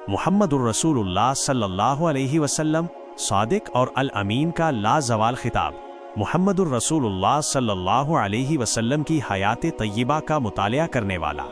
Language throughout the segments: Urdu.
محمد الرسول صلی اللہ علیہ وسلم صادق اور الامین کا لازوال خطاب۔ محمد الرسول صلی اللہ علیہ وسلم کی حیات طیبہ کا مطالعہ کرنے والا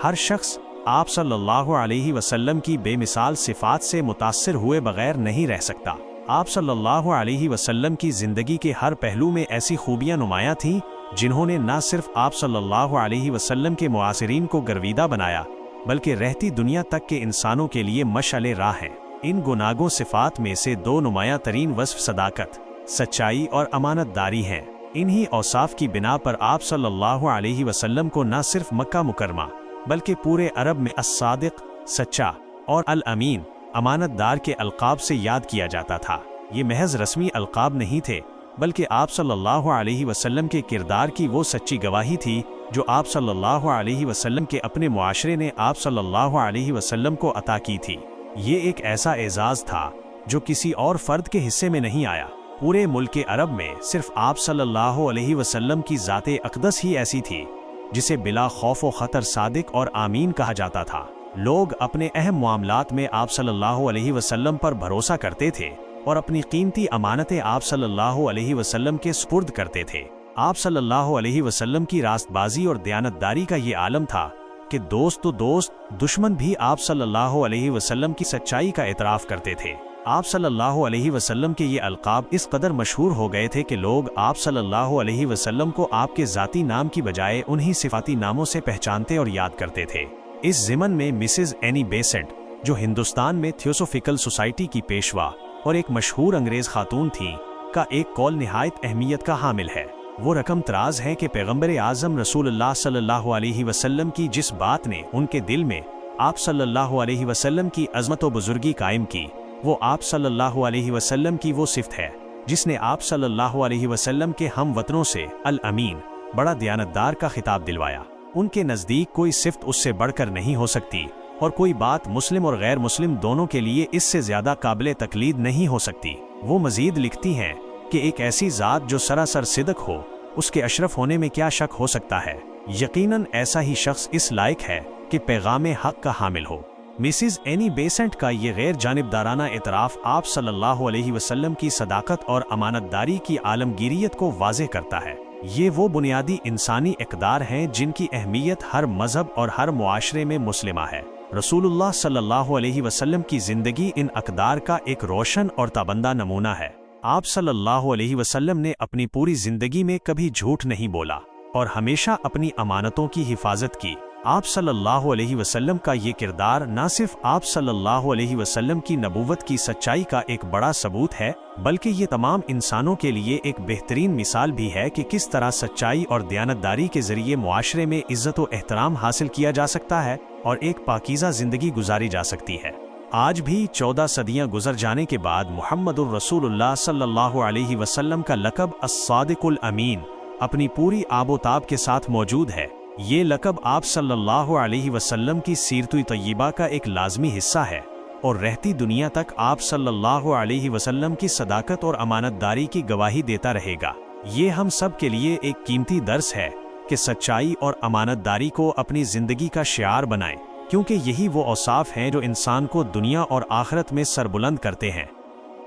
ہر شخص آپ صلی اللہ علیہ وسلم کی بے مثال صفات سے متاثر ہوئے بغیر نہیں رہ سکتا۔ آپ صلی اللہ علیہ وسلم کی زندگی کے ہر پہلو میں ایسی خوبیاں نمایاں تھیں جنہوں نے نہ صرف آپ صلی اللہ علیہ وسلم کے معاصرین کو گرویدہ بنایا بلکہ رہتی دنیا تک کے انسانوں کے لیے مشعل راہ ہیں۔ ان گناگوں صفات میں سے دو نمایاں ترین وصف صداقت، سچائی اور امانت داری ہیں۔ انہی اوصاف کی بنا پر آپ صلی اللہ علیہ وسلم کو نہ صرف مکہ مکرمہ بلکہ پورے عرب میں الصادق، سچا اور الامین، امانت دار کے القاب سے یاد کیا جاتا تھا۔ یہ محض رسمی القاب نہیں تھے بلکہ آپ صلی اللہ علیہ وسلم کے کردار کی وہ سچی گواہی تھی جو آپ صلی اللہ علیہ وسلم کے اپنے معاشرے نے آپ صلی اللہ علیہ وسلم کو عطا کی تھی۔ یہ ایک ایسا اعزاز تھا جو کسی اور فرد کے حصے میں نہیں آیا۔ پورے ملک عرب میں صرف آپ صلی اللہ علیہ وسلم کی ذات اقدس ہی ایسی تھی جسے بلا خوف و خطر صادق اور آمین کہا جاتا تھا۔ لوگ اپنے اہم معاملات میں آپ صلی اللہ علیہ وسلم پر بھروسہ کرتے تھے اور اپنی قیمتی امانتیں آپ صلی اللہ علیہ وسلم کے سپرد کرتے تھے۔ آپ صلی اللہ علیہ وسلم کی راست بازی اور دیانتداری کا یہ عالم تھا کہ دوست تو دوست، دشمن بھی آپ صلی اللہ علیہ وسلم کی سچائی کا اعتراف کرتے تھے۔ آپ صلی اللہ علیہ وسلم کے یہ القاب اس قدر مشہور ہو گئے تھے کہ لوگ آپ صلی اللہ علیہ وسلم کو آپ کے ذاتی نام کی بجائے انہی صفاتی ناموں سے پہچانتے اور یاد کرتے تھے۔ اس ضمن میں مسز اینی بیسنٹ، جو ہندوستان میں تھیوسوفیکل سوسائٹی کی پیشوا اور ایک مشہور انگریز خاتون تھیں، کا ایک قول نہایت اہمیت کا حامل ہے۔ وہ رقم تراز ہے کہ پیغمبر اعظم رسول اللہ صلی اللہ علیہ وسلم کی جس بات نے ان کے دل میں آپ صلی اللہ علیہ وسلم کی عظمت و بزرگی قائم کی، وہ آپ صلی اللہ علیہ وسلم کی وہ صفت ہے جس نے آپ صلی اللہ علیہ وسلم کے ہم وطنوں سے الامین، بڑا دیانتدار کا خطاب دلوایا۔ ان کے نزدیک کوئی صفت اس سے بڑھ کر نہیں ہو سکتی اور کوئی بات مسلم اور غیر مسلم دونوں کے لیے اس سے زیادہ قابل تقلید نہیں ہو سکتی۔ وہ مزید لکھتی ہیں کہ ایک ایسی ذات جو سراسر صدق ہو، اس کے اشرف ہونے میں کیا شک ہو سکتا ہے؟ یقیناً ایسا ہی شخص اس لائق ہے کہ پیغام حق کا حامل ہو۔ مسز اینی بیسنٹ کا یہ غیر جانبدارانہ اعتراف آپ صلی اللہ علیہ وسلم کی صداقت اور امانت داری کی عالمگیریت کو واضح کرتا ہے۔ یہ وہ بنیادی انسانی اقدار ہیں جن کی اہمیت ہر مذہب اور ہر معاشرے میں مسلمہ ہے۔ رسول اللہ صلی اللہ علیہ وسلم کی زندگی ان اقدار کا ایک روشن اور تابندہ نمونہ ہے۔ آپ صلی اللہ علیہ وسلم نے اپنی پوری زندگی میں کبھی جھوٹ نہیں بولا اور ہمیشہ اپنی امانتوں کی حفاظت کی۔ آپ صلی اللہ علیہ وسلم کا یہ کردار نہ صرف آپ صلی اللہ علیہ وسلم کی نبوت کی سچائی کا ایک بڑا ثبوت ہے بلکہ یہ تمام انسانوں کے لیے ایک بہترین مثال بھی ہے کہ کس طرح سچائی اور دیانتداری کے ذریعے معاشرے میں عزت و احترام حاصل کیا جا سکتا ہے اور ایک پاکیزہ زندگی گزاری جا سکتی ہے۔ آج بھی 14 صدیاں گزر جانے کے بعد محمد الرسول اللہ صلی اللہ علیہ وسلم کا لقب الصادق الامین اپنی پوری آب و تاب کے ساتھ موجود ہے۔ یہ لقب آپ صلی اللہ علیہ وسلم کی سیرت طیبہ کا ایک لازمی حصہ ہے اور رہتی دنیا تک آپ صلی اللہ علیہ وسلم کی صداقت اور امانت داری کی گواہی دیتا رہے گا۔ یہ ہم سب کے لیے ایک قیمتی درس ہے کہ سچائی اور امانت داری کو اپنی زندگی کا شعار بنائیں، کیونکہ یہی وہ اوصاف ہیں جو انسان کو دنیا اور آخرت میں سربلند کرتے ہیں۔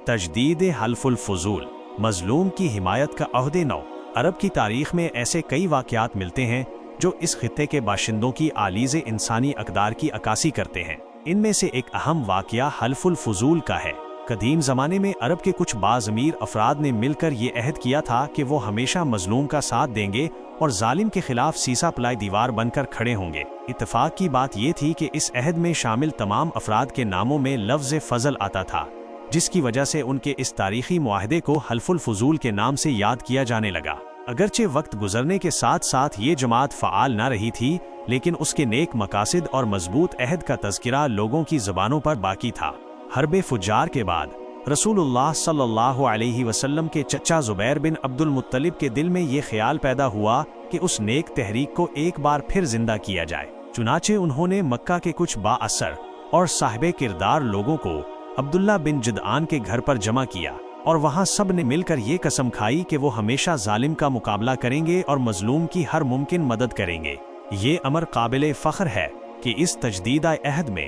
تجدید حلف الفضول، مظلوم کی حمایت کا عہد نو۔ عرب کی تاریخ میں ایسے کئی واقعات ملتے ہیں جو اس خطے کے باشندوں کی عالیز انسانی اقدار کی عکاسی کرتے ہیں۔ ان میں سے ایک اہم واقعہ حلف الفضول کا ہے۔ قدیم زمانے میں عرب کے کچھ باز امیر افراد نے مل کر یہ عہد کیا تھا کہ وہ ہمیشہ مظلوم کا ساتھ دیں گے اور ظالم کے خلاف سیسا پلائی دیوار بن کر کھڑے ہوں گے۔ اتفاق کی بات یہ تھی کہ اس عہد میں شامل تمام افراد کے ناموں میں لفظ فضل آتا تھا، جس کی وجہ سے ان کے اس تاریخی معاہدے کو حلف الفضول کے نام سے یاد کیا جانے لگا۔ اگرچہ وقت گزرنے کے ساتھ ساتھ یہ جماعت فعال نہ رہی تھی، لیکن اس کے نیک مقاصد اور مضبوط عہد کا تذکرہ لوگوں کی زبانوں پر باقی تھا۔ حرب فجار کے بعد رسول اللہ صلی اللہ علیہ وسلم کے چچا زبیر بن عبد المطلب کے دل میں یہ خیال پیدا ہوا کہ اس نیک تحریک کو ایک بار پھر زندہ کیا جائے۔ چنانچہ انہوں نے مکہ کے کچھ با اثر اور صاحب کردار لوگوں کو عبداللہ بن جدعان کے گھر پر جمع کیا اور وہاں سب نے مل کر یہ قسم کھائی کہ وہ ہمیشہ ظالم کا مقابلہ کریں گے اور مظلوم کی ہر ممکن مدد کریں گے۔ یہ امر قابل فخر ہے کہ اس تجدیدہ عہد میں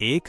1.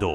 2.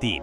3.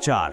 4.